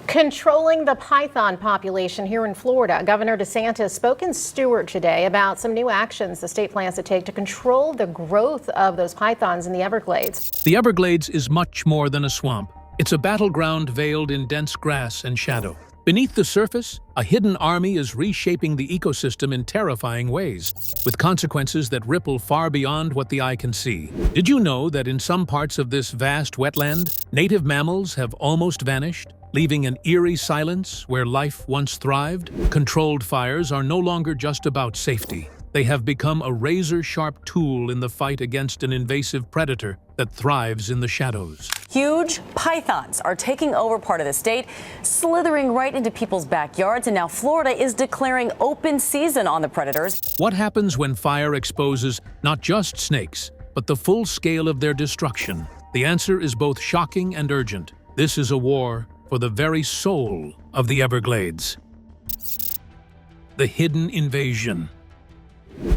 Controlling the python population here in Florida. Governor DeSantis spoke in Stewart today about some new actions the state plans to take to control the growth of those pythons in the Everglades. The Everglades is much more than a swamp. It's a battleground veiled in dense grass and shadow. Beneath the surface, a hidden army is reshaping the ecosystem in terrifying ways, with consequences that ripple far beyond what the eye can see. Did you know that in some parts of this vast wetland, native mammals have almost vanished, leaving an eerie silence where life once thrived? Controlled fires are no longer just about safety. They have become a razor-sharp tool in the fight against an invasive predator that thrives in the shadows. Huge pythons are taking over part of the state, slithering right into people's backyards, and now Florida is declaring open season on the predators. What happens when fire exposes not just snakes, but the full scale of their destruction? The answer is both shocking and urgent. This is a war for the very soul of the Everglades. The hidden invasion.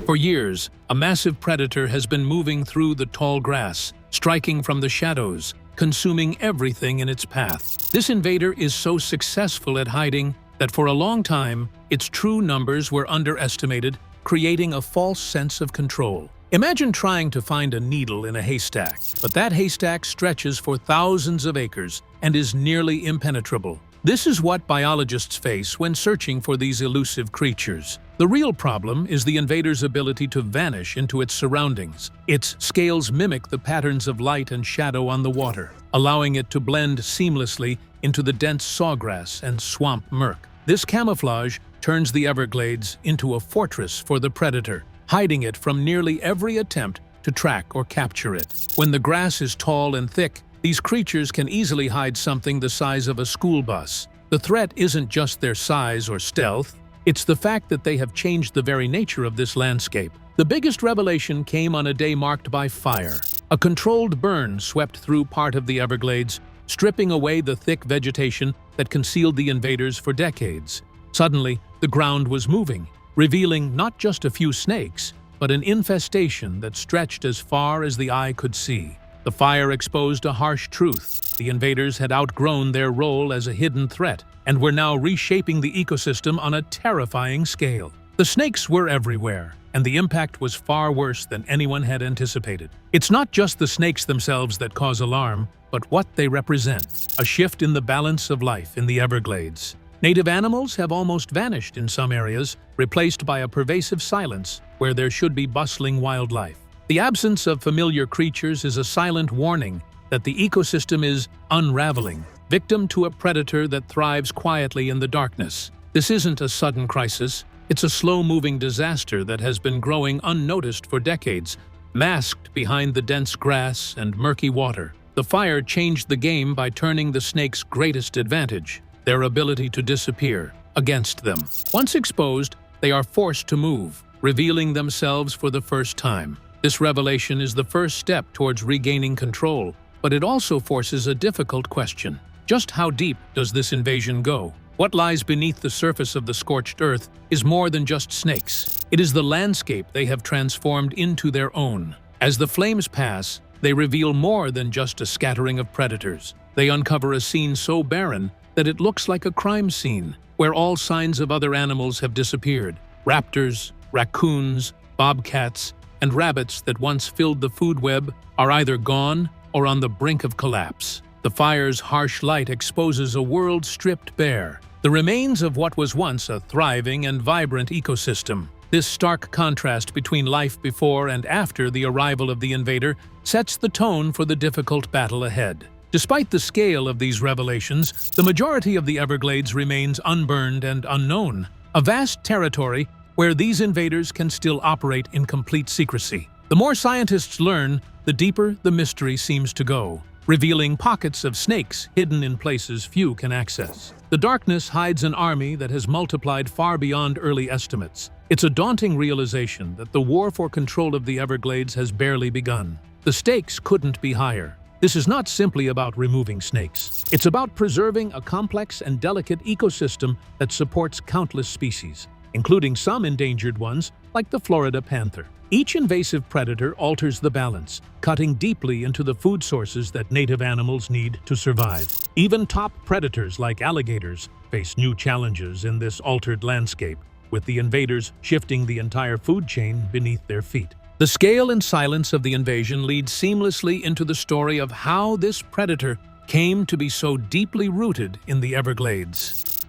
For years, a massive predator has been moving through the tall grass, striking from the shadows, consuming everything in its path. This invader is so successful at hiding that for a long time, its true numbers were underestimated, creating a false sense of control. Imagine trying to find a needle in a haystack, but that haystack stretches for thousands of acres and is nearly impenetrable. This is what biologists face when searching for these elusive creatures. The real problem is the invader's ability to vanish into its surroundings. Its scales mimic the patterns of light and shadow on the water, allowing it to blend seamlessly into the dense sawgrass and swamp murk. This camouflage turns the Everglades into a fortress for the predator, hiding it from nearly every attempt to track or capture it. When the grass is tall and thick, these creatures can easily hide something the size of a school bus. The threat isn't just their size or stealth, it's the fact that they have changed the very nature of this landscape. The biggest revelation came on a day marked by fire. A controlled burn swept through part of the Everglades, stripping away the thick vegetation that concealed the invaders for decades. Suddenly, the ground was moving, revealing not just a few snakes, but an infestation that stretched as far as the eye could see. The fire exposed a harsh truth. The invaders had outgrown their role as a hidden threat and were now reshaping the ecosystem on a terrifying scale. The snakes were everywhere, and the impact was far worse than anyone had anticipated. It's not just the snakes themselves that cause alarm, but what they represent: a shift in the balance of life in the Everglades. Native animals have almost vanished in some areas, replaced by a pervasive silence where there should be bustling wildlife. The absence of familiar creatures is a silent warning that the ecosystem is unraveling, victim to a predator that thrives quietly in the darkness. This isn't a sudden crisis, it's a slow-moving disaster that has been growing unnoticed for decades, masked behind the dense grass and murky water. The fire changed the game by turning the snakes' greatest advantage, their ability to disappear, against them. Once exposed, they are forced to move, revealing themselves for the first time. This revelation is the first step towards regaining control, but it also forces a difficult question. Just how deep does this invasion go? What lies beneath the surface of the scorched earth is more than just snakes. It is the landscape they have transformed into their own. As the flames pass, they reveal more than just a scattering of predators. They uncover a scene so barren that it looks like a crime scene, where all signs of other animals have disappeared. Raptors, raccoons, bobcats, and rabbits that once filled the food web are either gone or on the brink of collapse. The fire's harsh light exposes a world stripped bare, the remains of what was once a thriving and vibrant ecosystem. This stark contrast between life before and after the arrival of the invader sets the tone for the difficult battle ahead. Despite the scale of these revelations, the majority of the Everglades remains unburned and unknown, a vast territory where these invaders can still operate in complete secrecy. The more scientists learn, the deeper the mystery seems to go, revealing pockets of snakes hidden in places few can access. The darkness hides an army that has multiplied far beyond early estimates. It's a daunting realization that the war for control of the Everglades has barely begun. The stakes couldn't be higher. This is not simply about removing snakes. It's about preserving a complex and delicate ecosystem that supports countless species, including some endangered ones like the Florida panther. Each invasive predator alters the balance, cutting deeply into the food sources that native animals need to survive. Even top predators like alligators face new challenges in this altered landscape, with the invaders shifting the entire food chain beneath their feet. The scale and silence of the invasion lead seamlessly into the story of how this predator came to be so deeply rooted in the Everglades.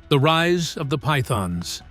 The rise of the pythons.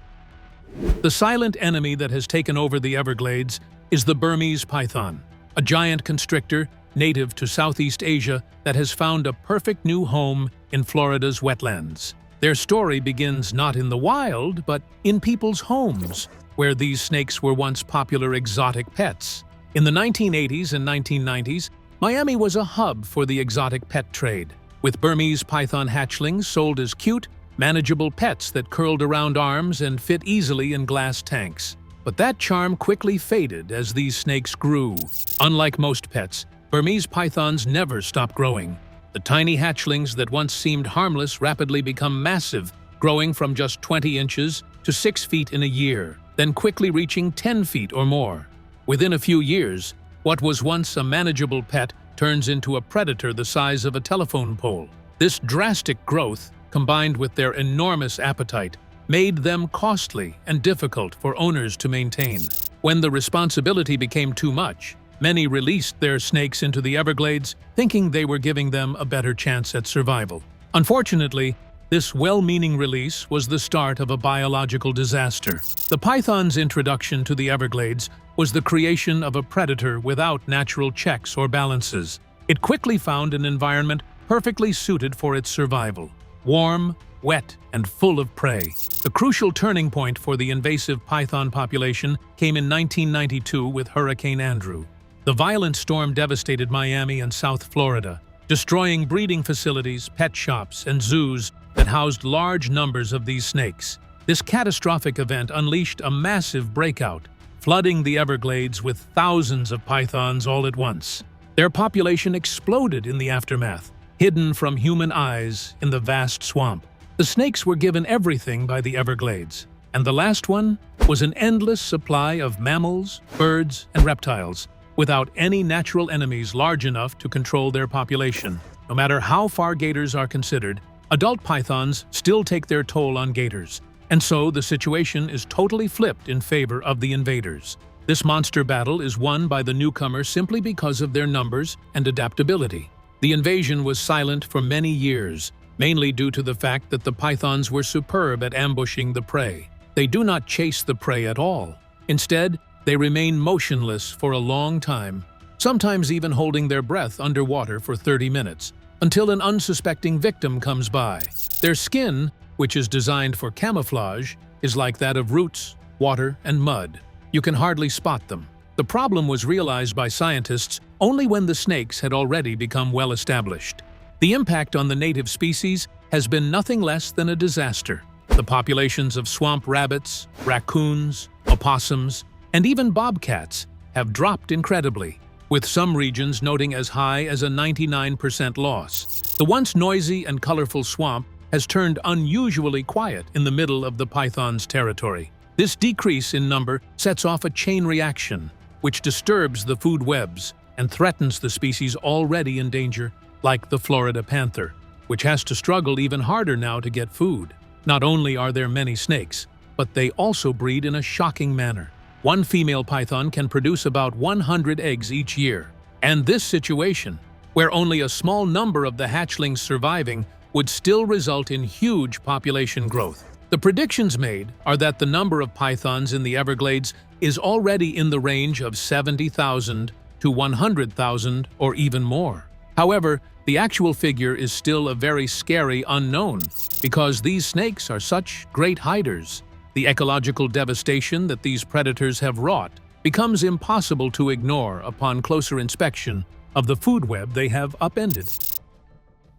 The silent enemy that has taken over the Everglades is the Burmese python, a giant constrictor native to Southeast Asia that has found a perfect new home in Florida's wetlands. Their story begins not in the wild, but in people's homes, where these snakes were once popular exotic pets. In the 1980s and 1990s, Miami was a hub for the exotic pet trade, with Burmese python hatchlings sold as cute, manageable pets that curled around arms and fit easily in glass tanks. But that charm quickly faded as these snakes grew. Unlike most pets, Burmese pythons never stop growing. The tiny hatchlings that once seemed harmless rapidly become massive, growing from just 20 inches to 6 feet in a year, then quickly reaching 10 feet or more. Within a few years, what was once a manageable pet turns into a predator the size of a telephone pole. This drastic growth, combined with their enormous appetite, made them costly and difficult for owners to maintain. When the responsibility became too much, many released their snakes into the Everglades, thinking they were giving them a better chance at survival. Unfortunately, this well-meaning release was the start of a biological disaster. The python's introduction to the Everglades was the creation of a predator without natural checks or balances. It quickly found an environment perfectly suited for its survival: warm, wet, and full of prey. The crucial turning point for the invasive python population came in 1992 with Hurricane Andrew. The violent storm devastated Miami and South Florida, destroying breeding facilities, pet shops, and zoos that housed large numbers of these snakes. This catastrophic event unleashed a massive breakout, flooding the Everglades with thousands of pythons all at once. Their population exploded in the aftermath, hidden from human eyes in the vast swamp. The snakes were given everything by the Everglades, and the last one was an endless supply of mammals, birds, and reptiles, without any natural enemies large enough to control their population. No matter how far gators are considered, adult pythons still take their toll on gators, and so the situation is totally flipped in favor of the invaders. This monster battle is won by the newcomers simply because of their numbers and adaptability. The invasion was silent for many years, mainly due to the fact that the pythons were superb at ambushing the prey. They do not chase the prey at all. Instead, they remain motionless for a long time, sometimes even holding their breath underwater for 30 minutes, until an unsuspecting victim comes by. Their skin, which is designed for camouflage, is like that of roots, water, and mud. You can hardly spot them. The problem was realized by scientists only when the snakes had already become well established. The impact on the native species has been nothing less than a disaster. The populations of swamp rabbits, raccoons, opossums, and even bobcats have dropped incredibly, with some regions noting as high as a 99% loss. The once noisy and colorful swamp has turned unusually quiet in the middle of the python's territory. This decrease in number sets off a chain reaction, which disturbs the food webs and threatens the species already in danger, like the Florida panther, which has to struggle even harder now to get food. Not only are there many snakes, but they also breed in a shocking manner. One female python can produce about 100 eggs each year. And this situation, where only a small number of the hatchlings surviving, would still result in huge population growth. The predictions made are that the number of pythons in the Everglades is already in the range of 70,000 to 100,000 or even more. However, the actual figure is still a very scary unknown because these snakes are such great hiders. The ecological devastation that these predators have wrought becomes impossible to ignore upon closer inspection of the food web they have upended.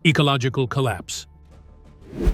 Ecological collapse.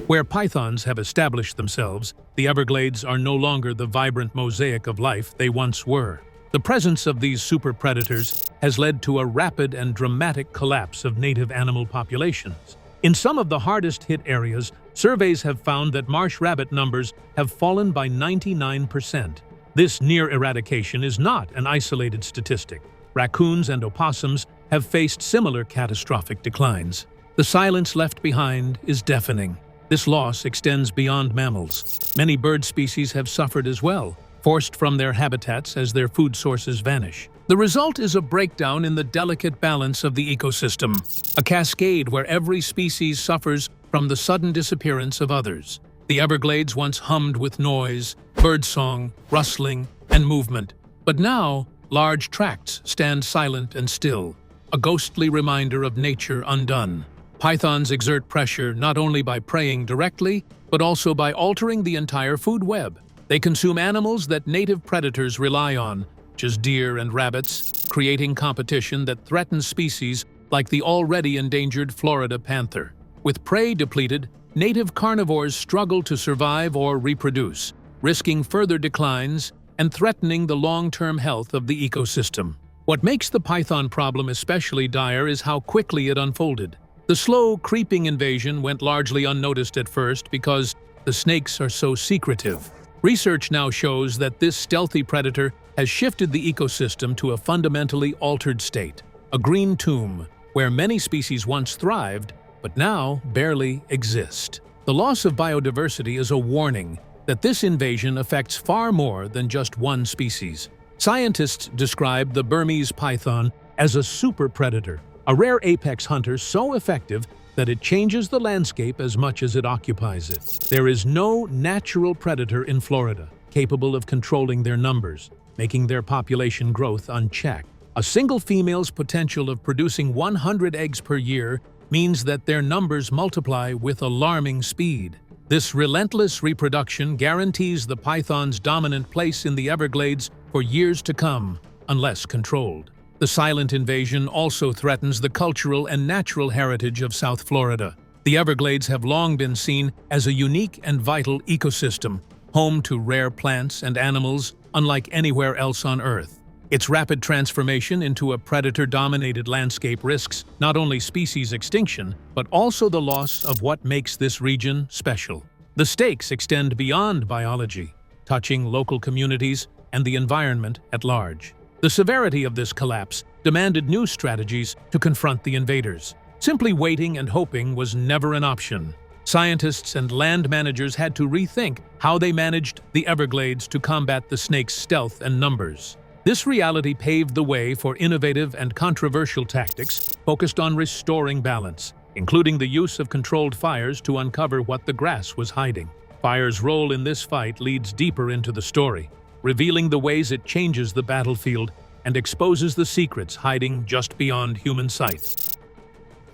Where pythons have established themselves, the Everglades are no longer the vibrant mosaic of life they once were. The presence of these super predators has led to a rapid and dramatic collapse of native animal populations. In some of the hardest-hit areas, surveys have found that marsh rabbit numbers have fallen by 99%. This near eradication is not an isolated statistic. Raccoons and opossums have faced similar catastrophic declines. The silence left behind is deafening. This loss extends beyond mammals. Many bird species have suffered as well, forced from their habitats as their food sources vanish. The result is a breakdown in the delicate balance of the ecosystem, a cascade where every species suffers from the sudden disappearance of others. The Everglades once hummed with noise, birdsong, rustling, and movement. But now, large tracts stand silent and still, a ghostly reminder of nature undone. Pythons exert pressure not only by preying directly, but also by altering the entire food web. They consume animals that native predators rely on, such as deer and rabbits, creating competition that threatens species like the already endangered Florida panther. With prey depleted, native carnivores struggle to survive or reproduce, risking further declines and threatening the long-term health of the ecosystem. What makes the python problem especially dire is how quickly it unfolded. The slow, creeping invasion went largely unnoticed at first because the snakes are so secretive. Research now shows that this stealthy predator has shifted the ecosystem to a fundamentally altered state, a green tomb where many species once thrived, but now barely exist. The loss of biodiversity is a warning that this invasion affects far more than just one species. Scientists describe the Burmese python as a super predator, a rare apex hunter so effective that it changes the landscape as much as it occupies it. There is no natural predator in Florida capable of controlling their numbers, making their population growth unchecked. A single female's potential of producing 100 eggs per year means that their numbers multiply with alarming speed. This relentless reproduction guarantees the python's dominant place in the Everglades for years to come, unless controlled. The silent invasion also threatens the cultural and natural heritage of South Florida. The Everglades have long been seen as a unique and vital ecosystem, home to rare plants and animals unlike anywhere else on Earth. Its rapid transformation into a predator-dominated landscape risks not only species extinction, but also the loss of what makes this region special. The stakes extend beyond biology, touching local communities and the environment at large. The severity of this collapse demanded new strategies to confront the invaders. Simply waiting and hoping was never an option. Scientists and land managers had to rethink how they managed the Everglades to combat the snake's stealth and numbers. This reality paved the way for innovative and controversial tactics focused on restoring balance, including the use of controlled fires to uncover what the grass was hiding. Fire's role in this fight leads deeper into the story, revealing the ways it changes the battlefield and exposes the secrets hiding just beyond human sight.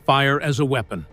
Fire as a weapon.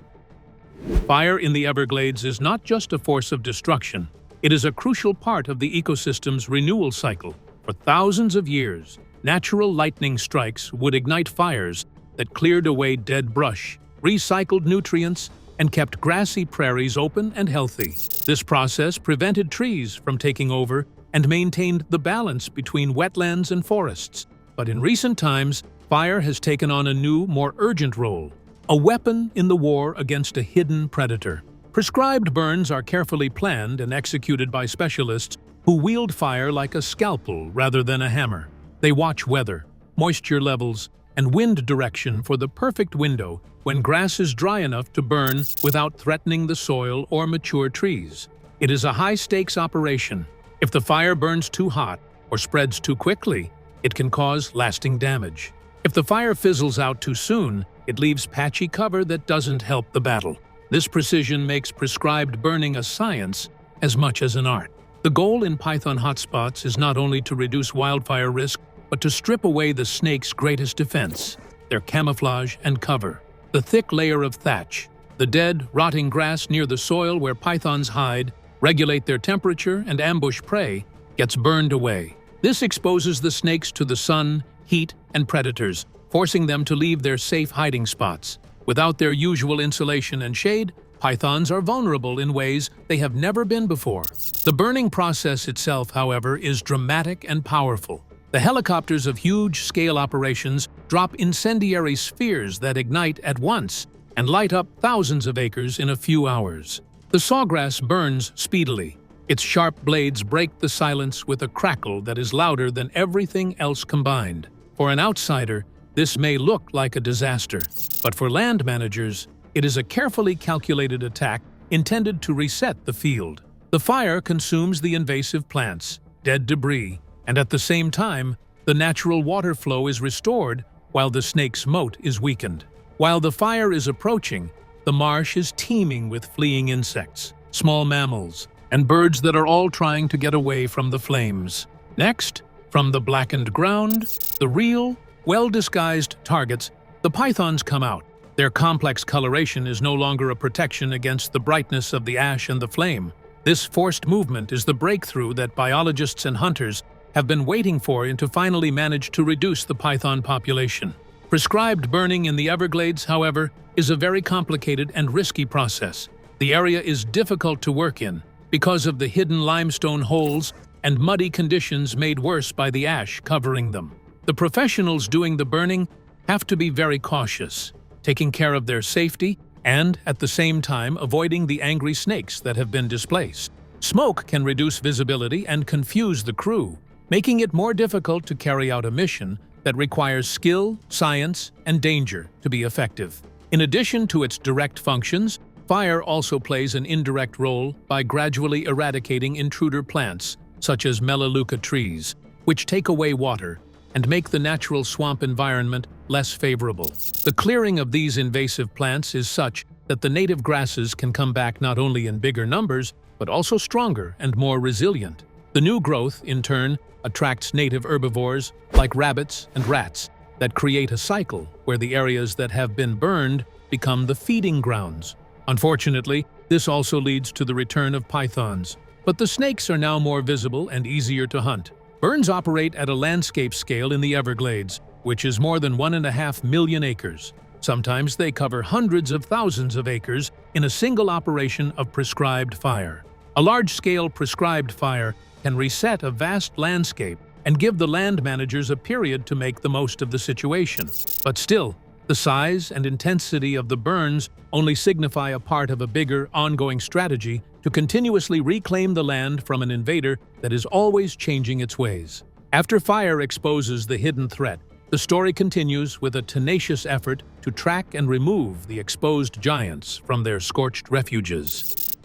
Fire in the Everglades is not just a force of destruction, it is a crucial part of the ecosystem's renewal cycle. For thousands of years, natural lightning strikes would ignite fires that cleared away dead brush, recycled nutrients, and kept grassy prairies open and healthy. This process prevented trees from taking over and maintained the balance between wetlands and forests. But in recent times, fire has taken on a new, more urgent role, a weapon in the war against a hidden predator. Prescribed burns are carefully planned and executed by specialists who wield fire like a scalpel rather than a hammer. They watch weather, moisture levels, and wind direction for the perfect window when grass is dry enough to burn without threatening the soil or mature trees. It is a high-stakes operation. If the fire burns too hot or spreads too quickly, it can cause lasting damage. If the fire fizzles out too soon, it leaves patchy cover that doesn't help the battle. This precision makes prescribed burning a science as much as an art. The goal in python hotspots is not only to reduce wildfire risk, but to strip away the snake's greatest defense, their camouflage and cover. The thick layer of thatch, the dead, rotting grass near the soil where pythons hide, regulate their temperature, and ambush prey, gets burned away. This exposes the snakes to the sun, heat, and predators, forcing them to leave their safe hiding spots. Without their usual insulation and shade, pythons are vulnerable in ways they have never been before. The burning process itself, however, is dramatic and powerful. The helicopters of huge-scale operations drop incendiary spheres that ignite at once and light up thousands of acres in a few hours. The sawgrass burns speedily. Its sharp blades break the silence with a crackle that is louder than everything else combined. For an outsider, this may look like a disaster, but for land managers, It is a carefully calculated attack intended to reset the field. The fire consumes the invasive plants, dead debris, and at the same time, the natural water flow is restored while the snake's moat is weakened. While the fire is approaching, the marsh is teeming with fleeing insects, small mammals, and birds that are all trying to get away from the flames. Next, from the blackened ground, the real, well-disguised targets, the pythons come out. Their complex coloration is no longer a protection against the brightness of the ash and the flame. This forced movement is the breakthrough that biologists and hunters have been waiting for and to finally manage to reduce the python population. Prescribed burning in the Everglades, however, is a very complicated and risky process. The area is difficult to work in because of the hidden limestone holes and muddy conditions made worse by the ash covering them. The professionals doing the burning have to be very cautious, taking care of their safety and, at the same time, avoiding the angry snakes that have been displaced. Smoke can reduce visibility and confuse the crew, making it more difficult to carry out a mission that requires skill, science, and danger to be effective. In addition to its direct functions, fire also plays an indirect role by gradually eradicating intruder plants, such as melaleuca trees, which take away water and make the natural swamp environment less favorable. The clearing of these invasive plants is such that the native grasses can come back not only in bigger numbers, but also stronger and more resilient. The new growth, in turn, attracts native herbivores like rabbits and rats that create a cycle where the areas that have been burned become the feeding grounds. Unfortunately, this also leads to the return of pythons, but the snakes are now more visible and easier to hunt. Burns operate at a landscape scale in the Everglades, which is more than 1.5 million acres. Sometimes they cover hundreds of thousands of acres in a single operation of prescribed fire. A large-scale prescribed fire can reset a vast landscape and give the land managers a period to make the most of the situation. But still, the size and intensity of the burns only signify a part of a bigger, ongoing strategy to continuously reclaim the land from an invader that is always changing its ways. After fire exposes the hidden threat, the story continues with a tenacious effort to track and remove the exposed giants from their scorched refuges.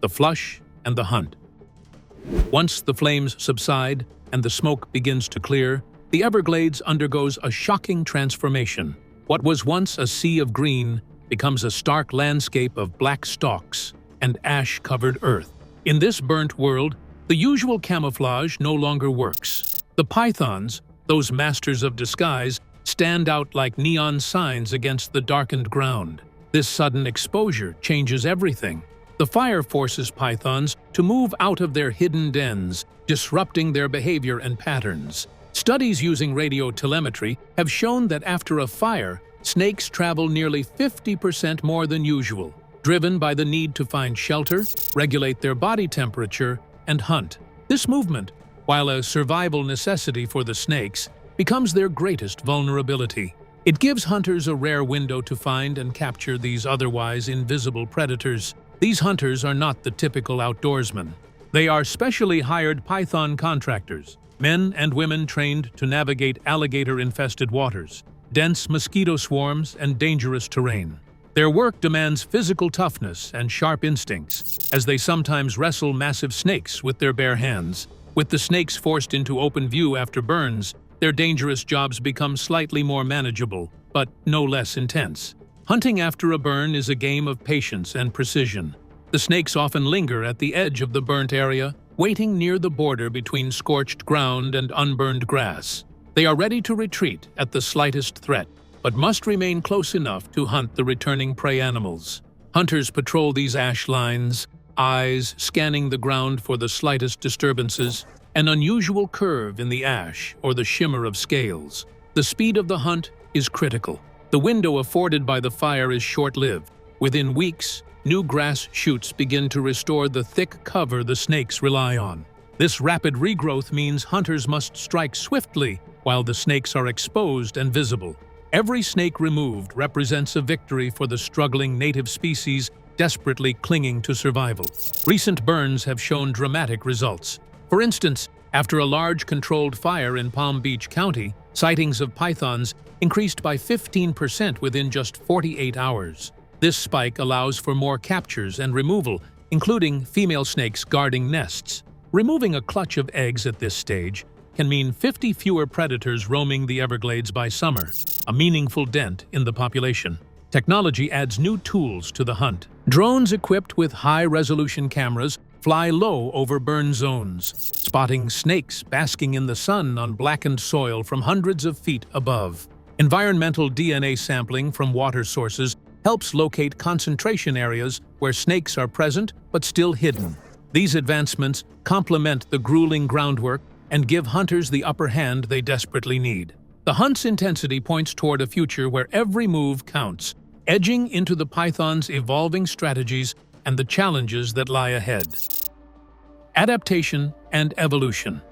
The flush and the hunt. Once the flames subside and the smoke begins to clear, the Everglades undergoes a shocking transformation. What was once a sea of green becomes a stark landscape of black stalks and ash-covered earth. In this burnt world, the usual camouflage no longer works. The pythons, those masters of disguise, stand out like neon signs against the darkened ground. This sudden exposure changes everything. The fire forces pythons to move out of their hidden dens, disrupting their behavior and patterns. Studies using radio telemetry have shown that after a fire, snakes travel nearly 50% more than usual, driven by the need to find shelter, regulate their body temperature, and hunt. This movement, while a survival necessity for the snakes, becomes their greatest vulnerability. It gives hunters a rare window to find and capture these otherwise invisible predators. These hunters are not the typical outdoorsmen. They are specially hired python contractors, men and women trained to navigate alligator-infested waters, dense mosquito swarms, and dangerous terrain. Their work demands physical toughness and sharp instincts, as they sometimes wrestle massive snakes with their bare hands. With the snakes forced into open view after burns, their dangerous jobs become slightly more manageable, but no less intense. Hunting after a burn is a game of patience and precision. The snakes often linger at the edge of the burnt area, waiting near the border between scorched ground and unburned grass. They are ready to retreat at the slightest threat, but must remain close enough to hunt the returning prey animals. Hunters patrol these ash lines, eyes scanning the ground for the slightest disturbances, an unusual curve in the ash or the shimmer of scales. The speed of the hunt is critical. The window afforded by the fire is short-lived. Within weeks, new grass shoots begin to restore the thick cover the snakes rely on. This rapid regrowth means hunters must strike swiftly while the snakes are exposed and visible. Every snake removed represents a victory for the struggling native species desperately clinging to survival. Recent burns have shown dramatic results. For instance, after a large controlled fire in Palm Beach County, sightings of pythons increased by 15% within just 48 hours. This spike allows for more captures and removal, including female snakes guarding nests. Removing a clutch of eggs at this stage can mean 50 fewer predators roaming the Everglades by summer, a meaningful dent in the population. Technology adds new tools to the hunt. Drones equipped with high-resolution cameras fly low over burn zones, spotting snakes basking in the sun on blackened soil from hundreds of feet above. Environmental DNA sampling from water sources helps locate concentration areas where snakes are present but still hidden. These advancements complement the grueling groundwork and give hunters the upper hand they desperately need. The hunt's intensity points toward a future where every move counts, edging into the python's evolving strategies and the challenges that lie ahead. Adaptation and evolution.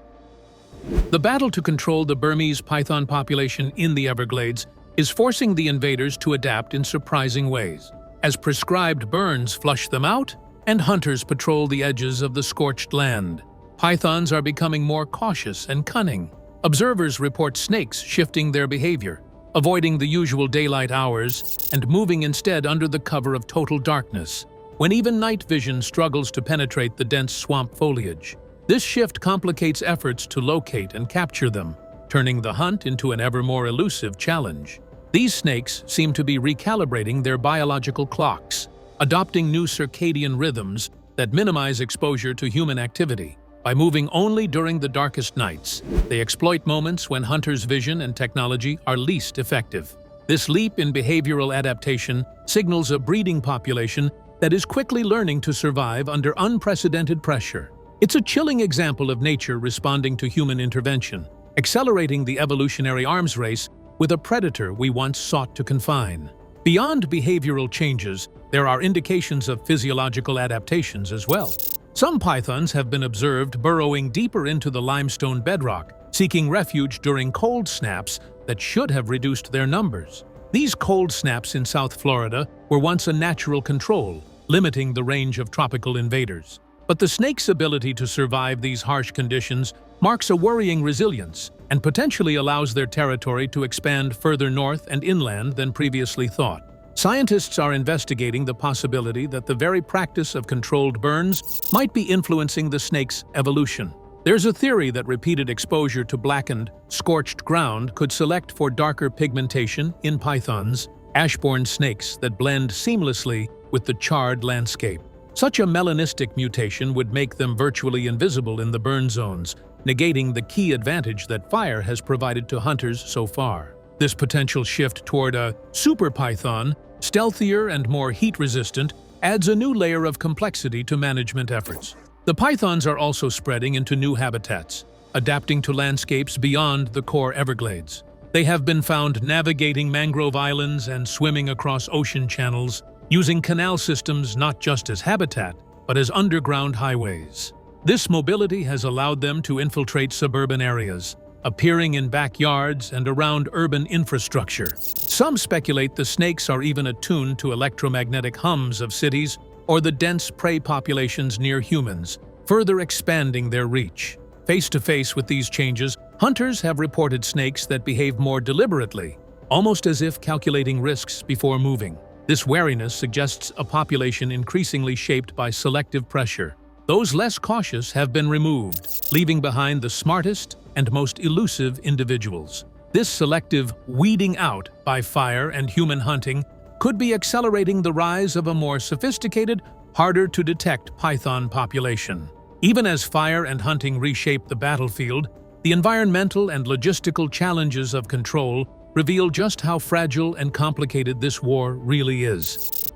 The battle to control the Burmese python population in the Everglades is forcing the invaders to adapt in surprising ways, as prescribed burns flush them out and hunters patrol the edges of the scorched land. Pythons are becoming more cautious and cunning. Observers report snakes shifting their behavior, avoiding the usual daylight hours and moving instead under the cover of total darkness, when even night vision struggles to penetrate the dense swamp foliage. This shift complicates efforts to locate and capture them, turning the hunt into an ever more elusive challenge. These snakes seem to be recalibrating their biological clocks, adopting new circadian rhythms that minimize exposure to human activity. By moving only during the darkest nights, they exploit moments when hunters' vision and technology are least effective. This leap in behavioral adaptation signals a breeding population that is quickly learning to survive under unprecedented pressure. It's a chilling example of nature responding to human intervention, accelerating the evolutionary arms race with a predator we once sought to confine. Beyond behavioral changes, there are indications of physiological adaptations as well. Some pythons have been observed burrowing deeper into the limestone bedrock, seeking refuge during cold snaps that should have reduced their numbers. These cold snaps in South Florida were once a natural control, limiting the range of tropical invaders. But the snake's ability to survive these harsh conditions marks a worrying resilience and potentially allows their territory to expand further north and inland than previously thought. Scientists are investigating the possibility that the very practice of controlled burns might be influencing the snake's evolution. There's a theory that repeated exposure to blackened, scorched ground could select for darker pigmentation in pythons, ashbourne snakes that blend seamlessly with the charred landscape. Such a melanistic mutation would make them virtually invisible in the burn zones, negating the key advantage that fire has provided to hunters so far. This potential shift toward a super python, stealthier and more heat-resistant, adds a new layer of complexity to management efforts. The pythons are also spreading into new habitats, adapting to landscapes beyond the core Everglades. They have been found navigating mangrove islands and swimming across ocean channels, using canal systems not just as habitat, but as underground highways. This mobility has allowed them to infiltrate suburban areas, appearing in backyards and around urban infrastructure. Some speculate the snakes are even attuned to electromagnetic hums of cities or the dense prey populations near humans, further expanding their reach. Face-to-face with these changes, hunters have reported snakes that behave more deliberately, almost as if calculating risks before moving. This wariness suggests a population increasingly shaped by selective pressure. Those less cautious have been removed, leaving behind the smartest and most elusive individuals. This selective weeding out by fire and human hunting could be accelerating the rise of a more sophisticated, harder-to-detect python population. Even as fire and hunting reshape the battlefield, the environmental and logistical challenges of control reveal just how fragile and complicated this war really is.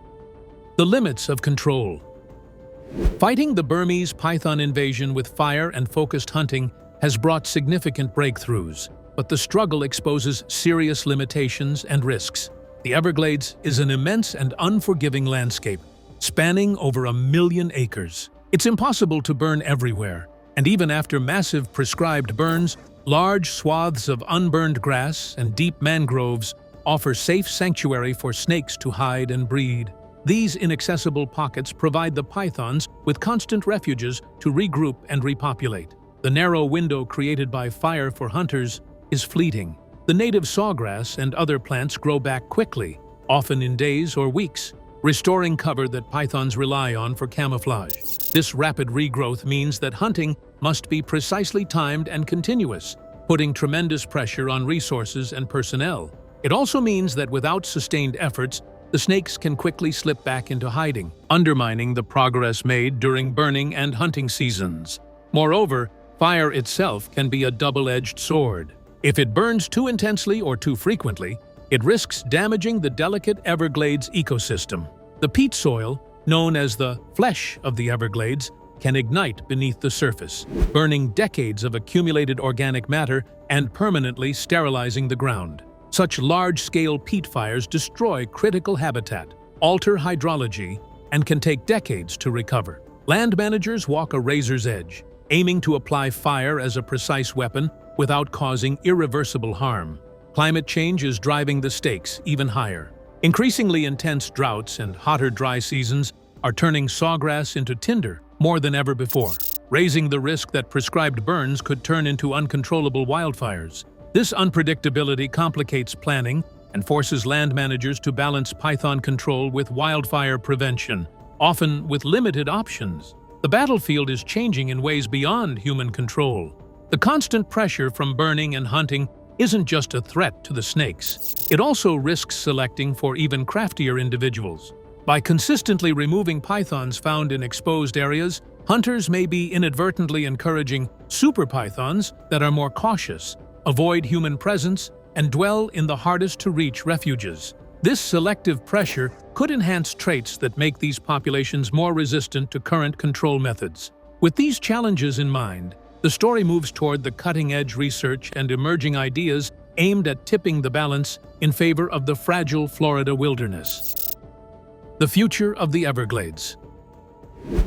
The limits of control. Fighting the Burmese python invasion with fire and focused hunting has brought significant breakthroughs, but the struggle exposes serious limitations and risks. The Everglades is an immense and unforgiving landscape, spanning over 1 million acres. It's impossible to burn everywhere, and even after massive prescribed burns, large swaths of unburned grass and deep mangroves offer safe sanctuary for snakes to hide and breed. These inaccessible pockets provide the pythons with constant refuges to regroup and repopulate. The narrow window created by fire for hunters is fleeting. The native sawgrass and other plants grow back quickly, often in days or weeks, restoring cover that pythons rely on for camouflage. This rapid regrowth means that hunting must be precisely timed and continuous, putting tremendous pressure on resources and personnel. It also means that without sustained efforts, the snakes can quickly slip back into hiding, undermining the progress made during burning and hunting seasons. Moreover, fire itself can be a double-edged sword. If it burns too intensely or too frequently, it risks damaging the delicate Everglades ecosystem. The peat soil, known as the flesh of the Everglades, can ignite beneath the surface, burning decades of accumulated organic matter and permanently sterilizing the ground. Such large-scale peat fires destroy critical habitat, alter hydrology, and can take decades to recover. Land managers walk a razor's edge, aiming to apply fire as a precise weapon without causing irreversible harm. Climate change is driving the stakes even higher. Increasingly intense droughts and hotter dry seasons are turning sawgrass into tinder more than ever before, raising the risk that prescribed burns could turn into uncontrollable wildfires. This unpredictability complicates planning and forces land managers to balance python control with wildfire prevention, often with limited options. The battlefield is changing in ways beyond human control. The constant pressure from burning and hunting isn't just a threat to the snakes. It also risks selecting for even craftier individuals. By consistently removing pythons found in exposed areas, hunters may be inadvertently encouraging super pythons that are more cautious, avoid human presence, and dwell in the hardest-to-reach refuges. This selective pressure could enhance traits that make these populations more resistant to current control methods. With these challenges in mind, the story moves toward the cutting-edge research and emerging ideas aimed at tipping the balance in favor of the fragile Florida wilderness. The future of the Everglades.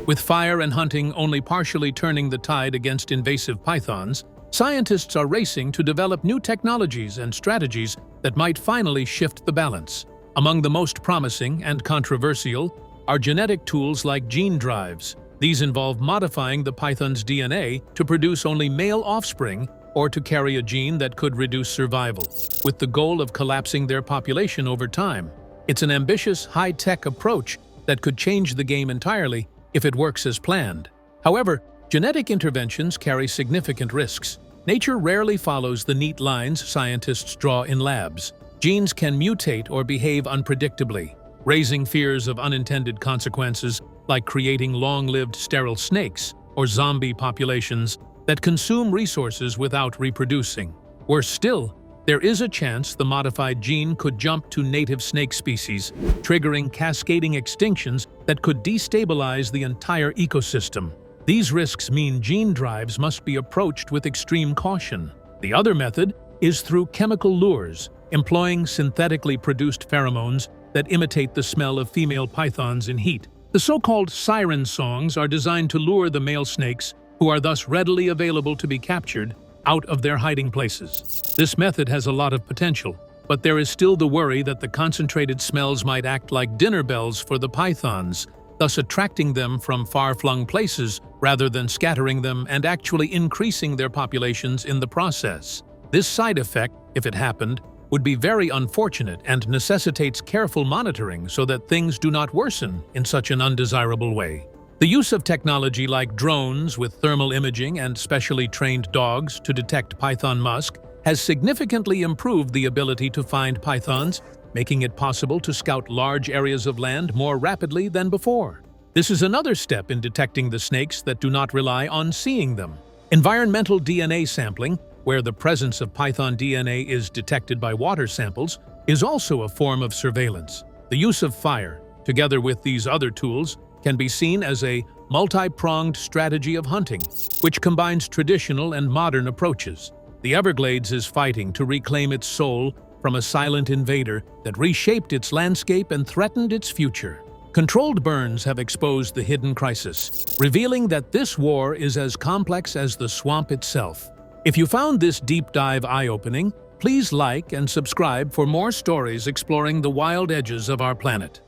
With fire and hunting only partially turning the tide against invasive pythons, scientists are racing to develop new technologies and strategies that might finally shift the balance. Among the most promising and controversial are genetic tools like gene drives. These involve modifying the python's DNA to produce only male offspring or to carry a gene that could reduce survival, with the goal of collapsing their population over time. It's an ambitious, high-tech approach that could change the game entirely if it works as planned. However, genetic interventions carry significant risks. Nature rarely follows the neat lines scientists draw in labs. Genes can mutate or behave unpredictably, raising fears of unintended consequences like creating long-lived sterile snakes or zombie populations that consume resources without reproducing. Worse still, there is a chance the modified gene could jump to native snake species, triggering cascading extinctions that could destabilize the entire ecosystem. These risks mean gene drives must be approached with extreme caution. The other method is through chemical lures, employing synthetically produced pheromones that imitate the smell of female pythons in heat. The so-called siren songs are designed to lure the male snakes, who are thus readily available to be captured, out of their hiding places. This method has a lot of potential, but there is still the worry that the concentrated smells might act like dinner bells for the pythons, thus attracting them from far-flung places rather than scattering them and actually increasing their populations in the process. This side effect, if it happened, would be very unfortunate and necessitates careful monitoring so that things do not worsen in such an undesirable way. The use of technology like drones with thermal imaging and specially trained dogs to detect python musk has significantly improved the ability to find pythons, making it possible to scout large areas of land more rapidly than before. This is another step in detecting the snakes that do not rely on seeing them. Environmental DNA sampling, where the presence of python DNA is detected by water samples, is also a form of surveillance. The use of fire, together with these other tools, can be seen as a multi-pronged strategy of hunting, which combines traditional and modern approaches. The Everglades is fighting to reclaim its soul from a silent invader that reshaped its landscape and threatened its future. Controlled burns have exposed the hidden crisis, revealing that this war is as complex as the swamp itself. If you found this deep dive eye-opening, please like and subscribe for more stories exploring the wild edges of our planet.